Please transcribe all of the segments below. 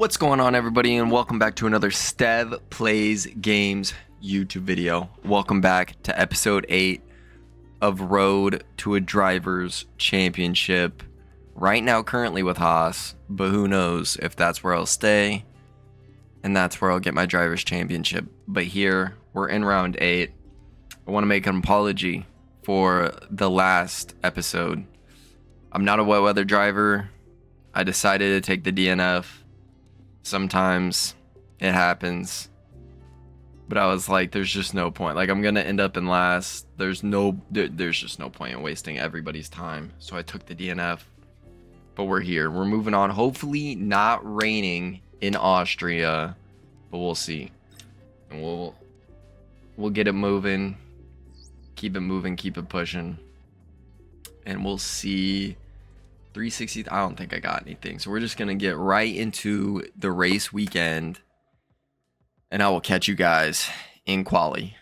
What's going on, everybody, and welcome back to another Stev Plays Games YouTube video. Welcome back to episode 8 of Road to a Drivers Championship. Right now, currently with Haas, but who knows if that's where I'll stay, and that's where I'll get my Drivers Championship. But here, we're in round 8. I want to make an apology for the last episode. I'm not a wet weather driver. I decided to take the DNF. Sometimes it happens, but I was like, there's just no point. Like, I'm gonna end up in last. There's just no point in wasting everybody's time. So I took the DNF, but we're here. We're moving on. Hopefully not raining in Austria, but we'll see. And we'll get it moving, keep it moving, keep it pushing, and we'll see. 360, I don't think I got anything. So we're just going to get right into the race weekend. And I will catch you guys in quali.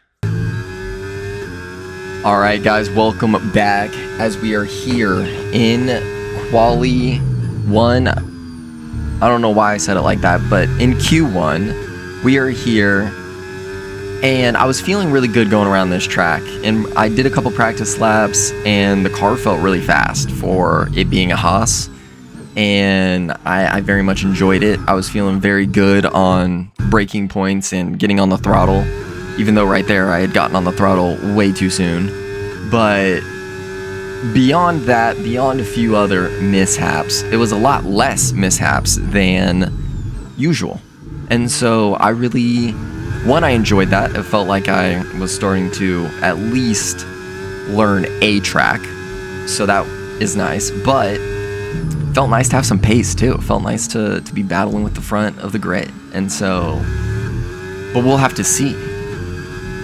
Alright guys, welcome back as we are here in quali 1. I don't know why I said it like that, but in Q1, we are here. And I was feeling really good going around this track, and I did a couple practice laps, and the car felt really fast for it being a Haas, and I very much enjoyed it. I was feeling very good on braking points and getting on the throttle, even though right there I had gotten on the throttle way too soon. But beyond that, beyond a few other mishaps, it was a lot less mishaps than usual. And so I enjoyed that. It felt like I was starting to at least learn a track, so that is nice. But it felt nice to have some pace too. It felt nice to be battling with the front of the grid. And so, but we'll have to see.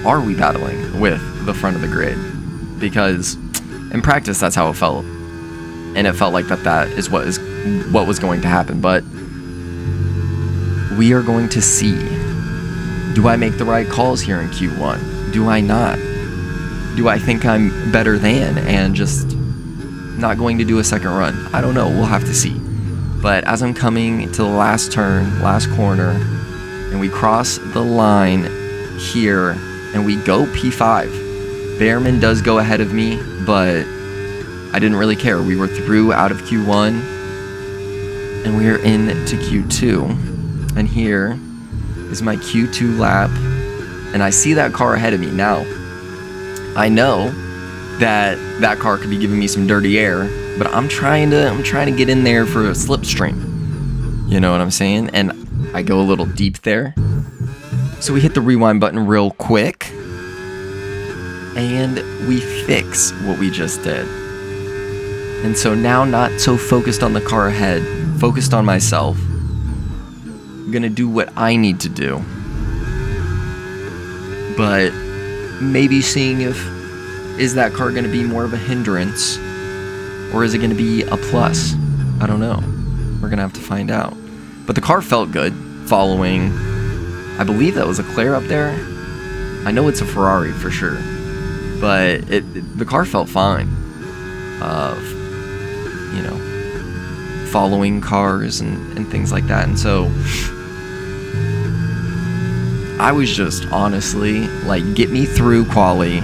Are we battling with the front of the grid? Because in practice, that's how it felt, and it felt like that is what was going to happen. But we are going to see. Do I make the right calls here in Q1? Do I not? Do I think I'm better than and just not going to do a second run? I don't know. We'll have to see. But as I'm coming to the last turn, last corner, and we cross the line here, and we go P5. Behrman does go ahead of me, but I didn't really care. We were through out of Q1, and we're into Q2. And here is my Q2 lap, and I see that car ahead of me. Now, I know that car could be giving me some dirty air, but I'm trying to get in there for a slipstream. You know what I'm saying? And I go a little deep there. So we hit the rewind button real quick, and we fix what we just did. And so now, not so focused on the car ahead, focused on myself. I'm gonna do what I need to do, but maybe seeing is that car gonna be more of a hindrance, or is it gonna be a plus? I don't know. We're gonna have to find out. But the car felt good following. I believe that was a Claire up there. I know it's a Ferrari for sure, but the car felt fine. You know, following cars and things like that. And so I was just honestly like, get me through quali,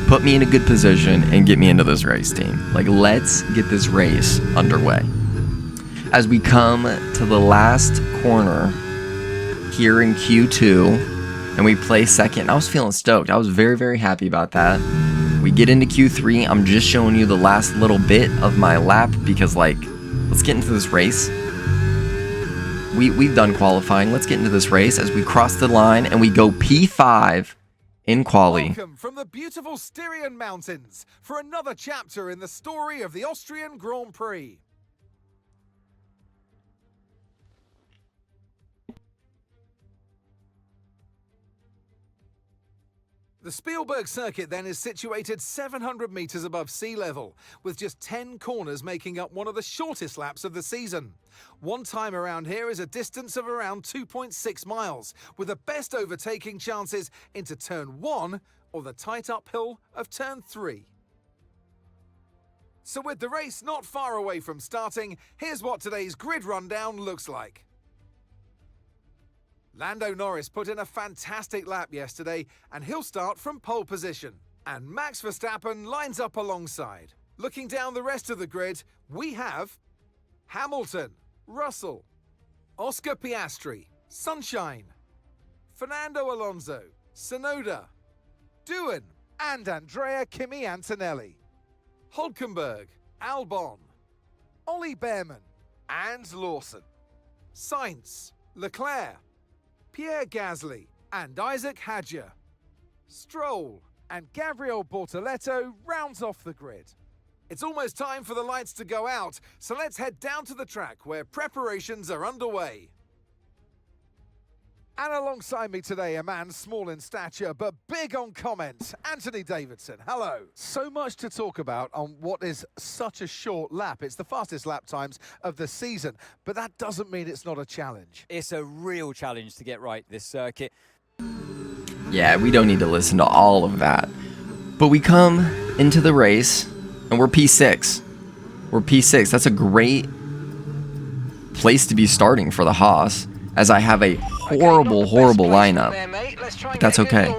put me in a good position, and get me into this race, team. Like, let's get this race underway. As we come to the last corner here in Q2, and we play second, I was feeling stoked. I was very, very happy about that. We get into Q3. I'm just showing you the last little bit of my lap because, like, let's get into this race. We've done qualifying. Let's get into this race as we cross the line and we go P5 in quali. Welcome from the beautiful Styrian Mountains for another chapter in the story of the Austrian Grand Prix. The Spielberg circuit then is situated 700 metres above sea level, with just 10 corners making up one of the shortest laps of the season. One time around here is a distance of around 2.6 miles, with the best overtaking chances into turn 1 or the tight uphill of turn 3. So with the race not far away from starting, here's what today's grid rundown looks like. Lando Norris put in a fantastic lap yesterday, and he'll start from pole position. And Max Verstappen lines up alongside. Looking down the rest of the grid, we have Hamilton, Russell, Oscar Piastri, Sunshine, Fernando Alonso, Tsunoda, Doohan, and Andrea Kimi Antonelli, Hulkenberg, Albon, Ollie Behrman, and Lawson, Sainz, Leclerc, Pierre Gasly, and Isaac Hadjar, Stroll, and Gabriel Bortoleto rounds off the grid. It's almost time for the lights to go out, so let's head down to the track where preparations are underway. And alongside me today, a man small in stature but big on comment, Anthony Davidson. Hello. So much to talk about on what is such a short lap. It's the fastest lap times of the season, but that doesn't mean it's not a challenge. It's a real challenge to get right this circuit. Yeah, we don't need to listen to all of that. But we come into the race, and we're P6. We're P6. That's a great place to be starting for the Haas, as I have a horrible lineup. But that's okay.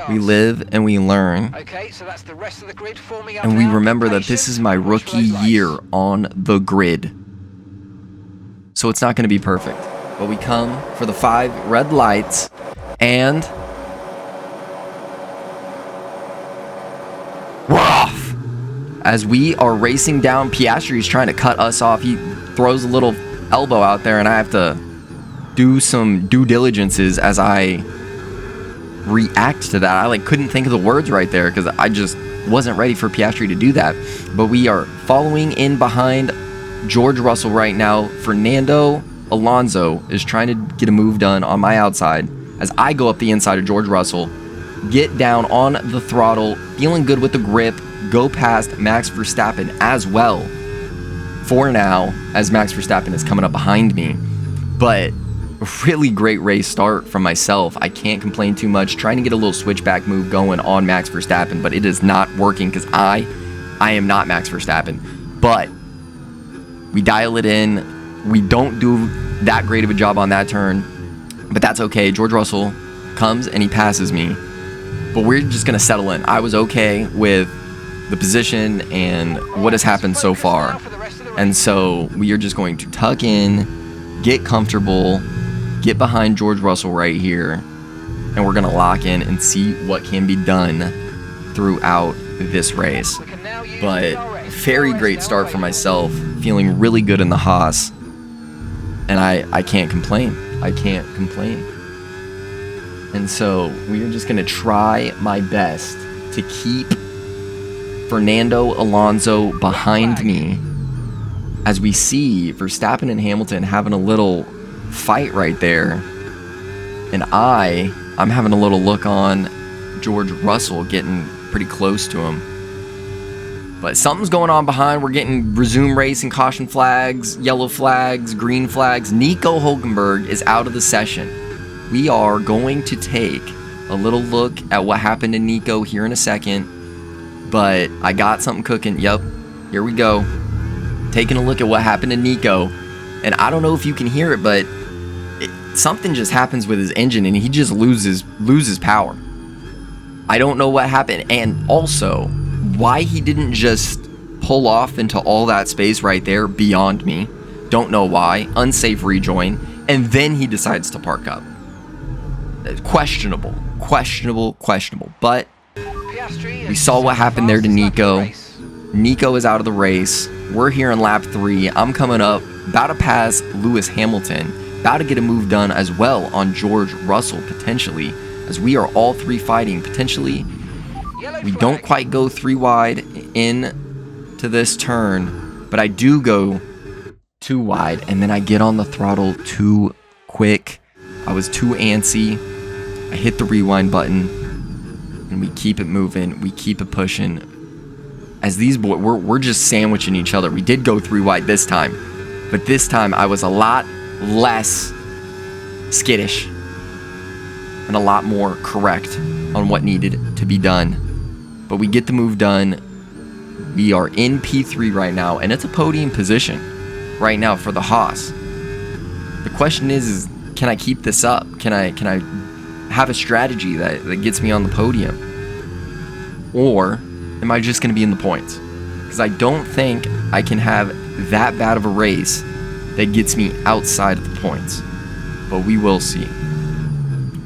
We live and we learn. And we remember that this is my rookie year on the grid. So it's not going to be perfect. But we come for the 5 red lights, and we're off. As we are racing down, Piastri's trying to cut us off. He throws a little elbow out there, and I have to do some due diligences as I react to that. I couldn't think of the words right there because I just wasn't ready for Piastri to do that. But we are following in behind George Russell right now. Fernando Alonso is trying to get a move done on my outside as I go up the inside of George Russell, get down on the throttle, feeling good with the grip, go past Max Verstappen as well for now, as Max Verstappen is coming up behind me. But really great race start from myself. I can't complain too much. Trying to get a little switchback move going on Max Verstappen, but it is not working because I am not Max Verstappen. But we dial it in. We don't do that great of a job on that turn, but that's okay. George Russell comes and he passes me, but we're just going to settle in. I was okay with the position and what has happened so far. And so we are just going to tuck in, get comfortable, get behind George Russell right here, and we're going to lock in and see what can be done throughout this race. But very great start for myself, feeling really good in the Haas, and I can't complain. I can't complain. And so we are just going to try my best to keep Fernando Alonso behind me as we see Verstappen and Hamilton having a little fight right there, and I'm having a little look on George Russell, getting pretty close to him. But something's going on behind. We're getting resume racing, caution flags, yellow flags, green flags. Nico Hulkenberg is out of the session. We are going to take a little look at what happened to Nico here in a second, but I got something cooking. Yep, here we go. Taking a look at what happened to Nico, and I don't know if you can hear it, but something just happens with his engine and he just loses power. I don't know what happened, and also why he didn't just pull off into all that space right there, beyond me. Don't know why. Unsafe rejoin, and then he decides to park up. Questionable. But we saw what happened there to Nico. Nico is out of the race. We're here in lap 3. I'm coming up, about to pass Lewis Hamilton, about to get a move done as well on George Russell, potentially, as we are all 3 fighting. Potentially, we don't quite go 3 wide in to this turn, but I do go 2 wide, and then I get on the throttle too quick. I was too antsy. I hit the rewind button, and we keep it moving. We keep it pushing. As these boys, we're just sandwiching each other. We did go 3 wide this time, but this time I was a lot less skittish and a lot more correct on what needed to be done. But we get the move done. We are in P3 right now, and it's a podium position right now for the Haas. The question is can I keep this up? Can I have a strategy that gets me on the podium? Or am I just going to be in the points? Because I don't think I can have that bad of a race that gets me outside of the points. But we will see.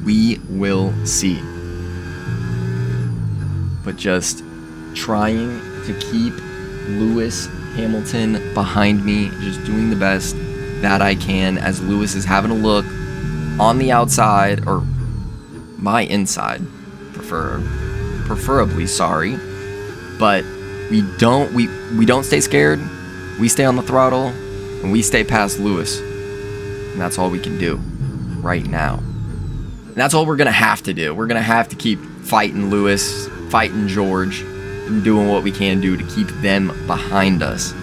We will see. But just trying to keep Lewis Hamilton behind me, just doing the best that I can as Lewis is having a look on the outside, or my inside, preferably, sorry. But we don't stay scared. We stay on the throttle and we stay past Lewis. And that's all we can do right now. And that's all we're gonna have to do. We're gonna have to keep fighting Lewis, fighting George, and doing what we can do to keep them behind us.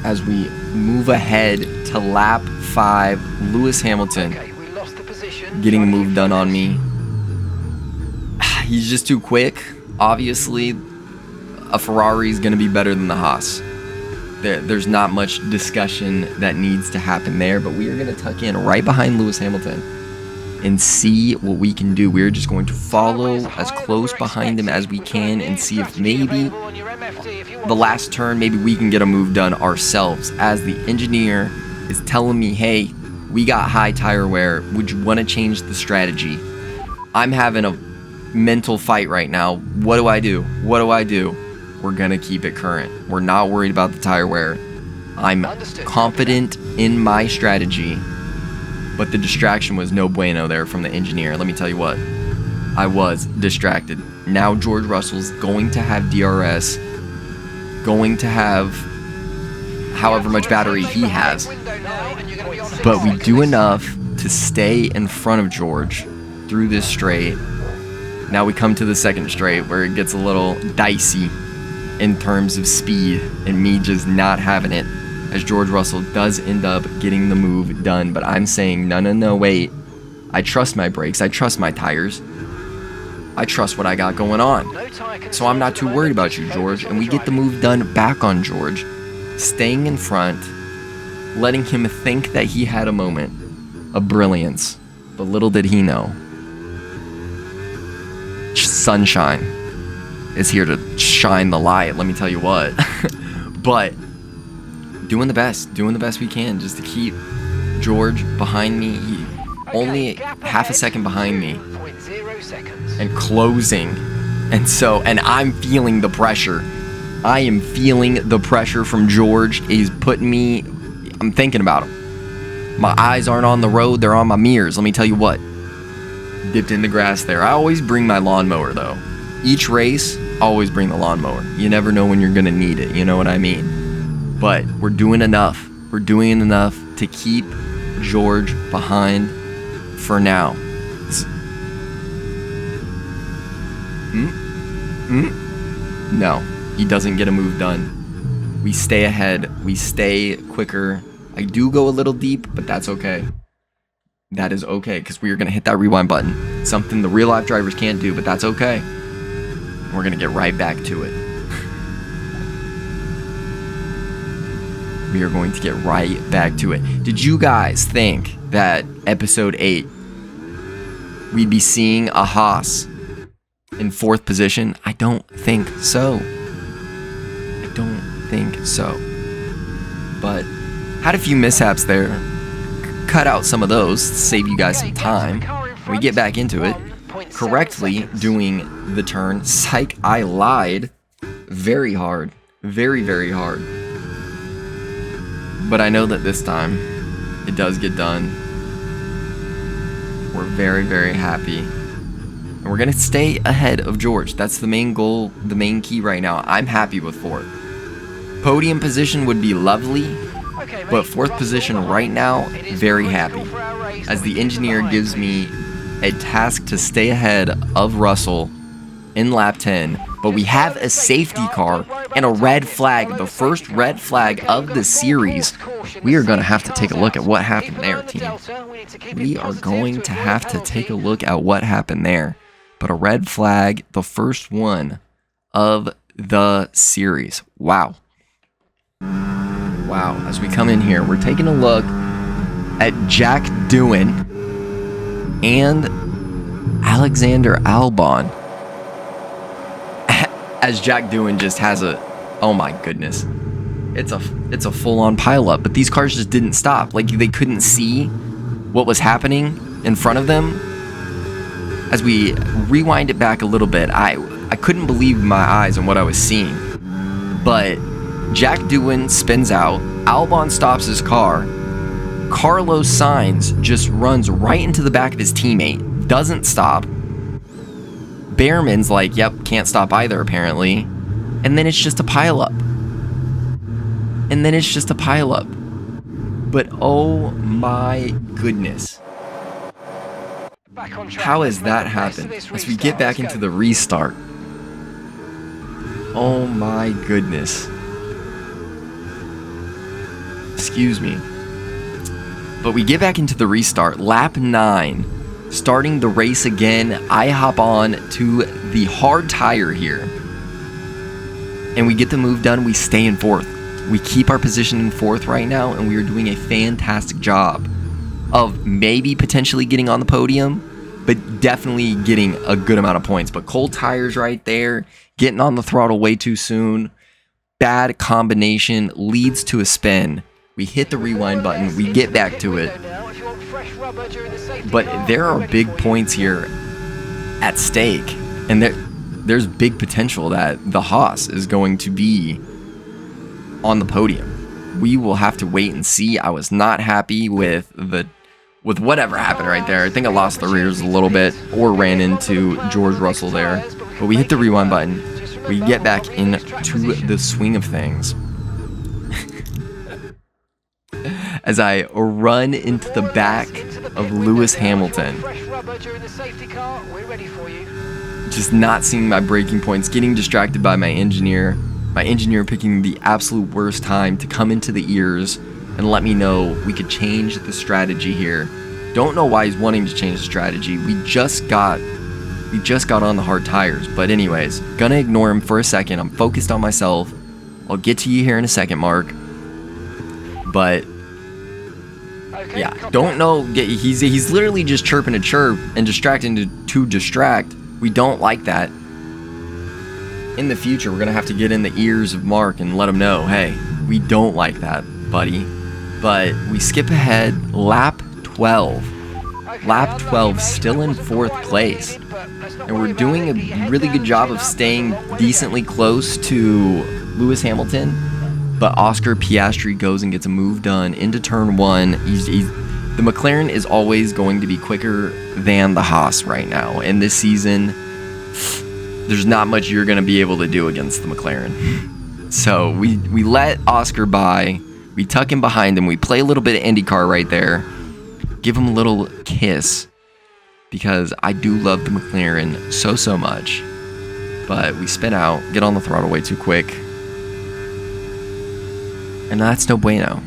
As we move ahead to lap 5, Lewis Hamilton getting a move done on me. He's just too quick. Obviously, a Ferrari is going to be better than the Haas. There's not much discussion that needs to happen there, but we are going to tuck in right behind Lewis Hamilton and see what we can do. We're just going to follow as close behind him as we can and see if maybe the last turn, maybe we can get a move done ourselves, as the engineer is telling me, hey, we got high tire wear. Would you want to change the strategy? I'm having a mental fight right now. What do I do? What do I do? We're going to keep it current. We're not worried about the tire wear. I'm confident in my strategy, but the distraction was no bueno there from the engineer. Let me tell you what, I was distracted. Now George Russell's going to have DRS, going to have however much battery he has. But we do enough to stay in front of George through this straight. Now we come to the second straight where it gets a little dicey in terms of speed and me just not having it, as George Russell does end up getting the move done. But I'm saying, no, wait. I trust my brakes. I trust my tires. I trust what I got going on. So I'm not too worried about you, George. And we get the move done back on George, staying in front, letting him think that he had a moment of brilliance. But little did he know, sunshine is here to shine the light, let me tell you what. But doing the best we can just to keep George behind me. He only half a second behind me and closing. And I'm feeling the pressure. I am feeling the pressure from George. He's putting me, I'm thinking about him. My eyes aren't on the road, they're on my mirrors. Let me tell you what. Dipped in the grass there. I always bring my lawnmower though. Each race, always bring the lawnmower. You never know when you're gonna need it, you know what I mean? But we're doing enough. We're doing enough to keep George behind for now. No, he doesn't get a move done. We stay ahead. We stay quicker. I do go a little deep, but that's okay. That is okay, because we are going to hit that rewind button. Something the real life drivers can't do, but that's okay. We're going to get right back to it. We are going to get right back to it. Did you guys think that episode 8, we'd be seeing a Haas in 4th position? I don't think so. I don't think so. But had a few mishaps there. Cut out some of those to save you guys some time. We get back into it. Correctly doing the turn. Psych, I lied. Very hard. Very, very hard. But I know that this time it does get done. We're very, very happy. And we're going to stay ahead of George. That's the main goal, the main key right now. I'm happy with 4th. Podium position would be lovely, but 4th position right now, very happy. As the engineer gives me a task to stay ahead of Russell in lap 10, but we have a safety car and a red flag, the first red flag of the series. We are going to have to take a look at what happened there, team. We are going to have to take a look at what happened there. but a red flag, the first one of the series. Wow. Wow. As we come in here, we're taking a look at Jack Doohan and Alexander Albon. As Jack Doohan just has oh my goodness. It's a full-on pileup, but these cars just didn't stop. Like, they couldn't see what was happening in front of them. As we rewind it back a little bit, I couldn't believe my eyes on what I was seeing. But Jack Doohan spins out, Albon stops his car, Carlos Sainz just runs right into the back of his teammate, doesn't stop. Behrman's like, yep, can't stop either apparently. And then it's just a pileup. But oh my goodness. How has that happened? As we get back into the restart. Oh my goodness. Excuse me. But we get back into the restart. Lap 9. Starting the race again. I hop on to the hard tire here. And we get the move done. We stay in 4th. We keep our position in 4th right now. And we are doing a fantastic job of maybe potentially getting on the podium, but definitely getting a good amount of points. But cold tires right there, getting on the throttle way too soon, bad combination, leads to a spin. We hit the rewind button, we get back to it. But there are big points here at stake, and there's big potential that the Haas is going to be on the podium. We will have to wait and see. I was not happy with whatever happened right there. I think I lost the rears a little bit or ran into George Russell there. But we hit the rewind button. We get back into the swing of things. As I run into the back of Lewis Hamilton. Just not seeing my braking points, getting distracted by my engineer. My engineer picking the absolute worst time to come into the ears and let me know we could change the strategy here. Don't know why he's wanting to change the strategy. We just got on the hard tires. But anyways, gonna ignore him for a second. I'm focused on myself. I'll get to you here in a second, Mark. But yeah, don't know. He's literally just chirping a chirp and distracting to distract. We don't like that. In the future, we're gonna have to get in the ears of Mark and let him know, hey, we don't like that, buddy. But we skip ahead, lap 12. Lap 12, still in 4th place. And we're doing a really good job of staying decently close to Lewis Hamilton. But Oscar Piastri goes and gets a move done into turn 1. The McLaren is always going to be quicker than the Haas right now. And this season, there's not much you're going to be able to do against the McLaren. So we let Oscar by. We tuck him behind him. We play a little bit of IndyCar right there. Give him a little kiss. Because I do love the McLaren so much. But we spin out, get on the throttle way too quick. And that's no bueno.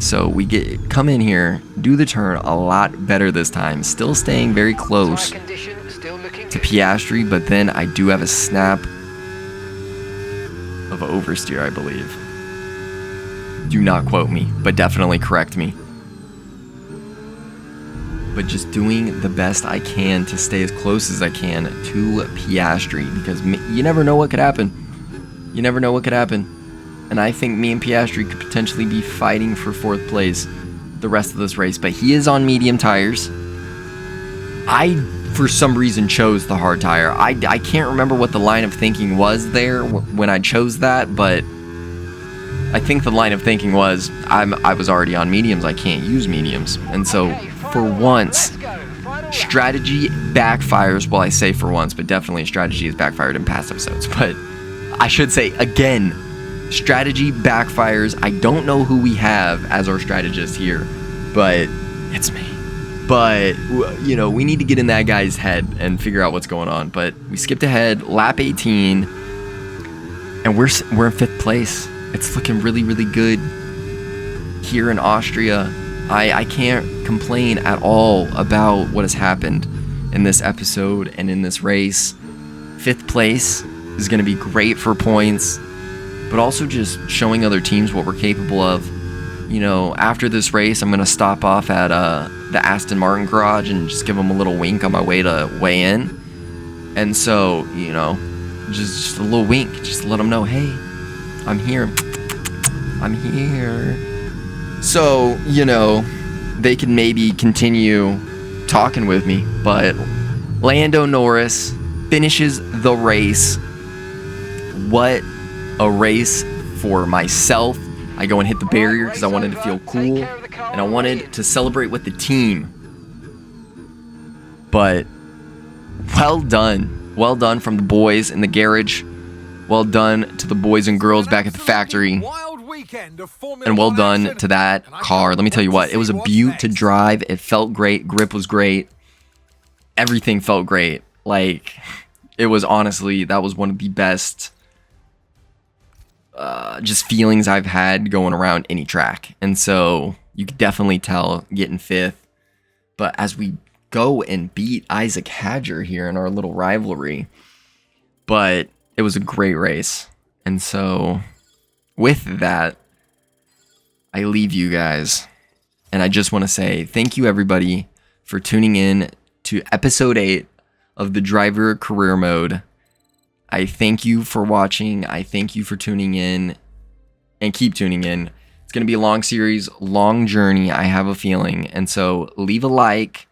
So we come in here, do the turn a lot better this time. Still staying very close to Piastri, but then I do have a snap of oversteer, I believe. Do not quote me, but definitely correct me. But just doing the best I can to stay as close as I can to Piastri, because you never know what could happen. You never know what could happen. And I think me and Piastri could potentially be fighting for 4th place the rest of this race. But he is on medium tires. I, for some reason, chose the hard tire. I can't remember what the line of thinking was there when I chose that. But I think the line of thinking was, I was already on mediums. I can't use mediums. And so, for once, strategy backfires. Well, I say for once, but definitely strategy has backfired in past episodes. But I should say, again, strategy backfires. I don't know who we have as our strategist here, but it's me. But, you know, we need to get in that guy's head and figure out what's going on. But we skipped ahead, lap 18, and we're in 5th place. It's looking really good here in Austria. I can't complain at all about what has happened. in this episode and in this race. 5th place is going to be great for points, but also just showing other teams what we're capable of. You know, after this race, I'm going to stop off at the Aston Martin garage and just give them a little wink on my way to weigh in. And so, you know, just a little wink, just to let them know, hey, I'm here. I'm here. So, you know, they can maybe continue talking with me. But Lando Norris finishes the race. What a race for myself. I go and hit the barrier because I wanted to feel cool and I wanted to celebrate with the team. But well done. Well done from the boys in the garage. Well done to the boys and girls back at the factory. And well done to that car. Let me tell you what, it was a beaut to drive. It felt great. Grip was great. Everything felt great. Like, it was honestly, that was one of the best just feelings I've had going around any track. And so you could definitely tell getting 5th. But as we go and beat Isaac Hadger here in our little rivalry, but it was a great race. And so with that, I leave you guys. And I just want to say thank you, everybody, for tuning in to episode 8 of the Driver Career Mode. I thank you for watching. I thank you for tuning in and keep tuning in. It's going to be a long series, long journey, I have a feeling. And so leave a like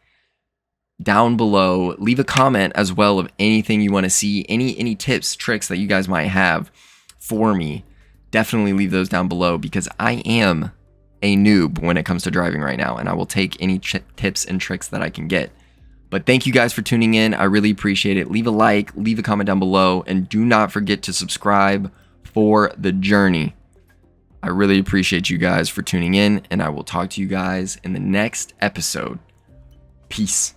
down below. Leave a comment as well of anything you want to see, any tips, tricks that you guys might have for me. Definitely leave those down below because I am a noob when it comes to driving right now, and I will take any tips and tricks that I can get. But thank you guys for tuning in. I really appreciate it. Leave a like, leave a comment down below, and do not forget to subscribe for the journey. I really appreciate you guys for tuning in, and I will talk to you guys in the next episode. Peace.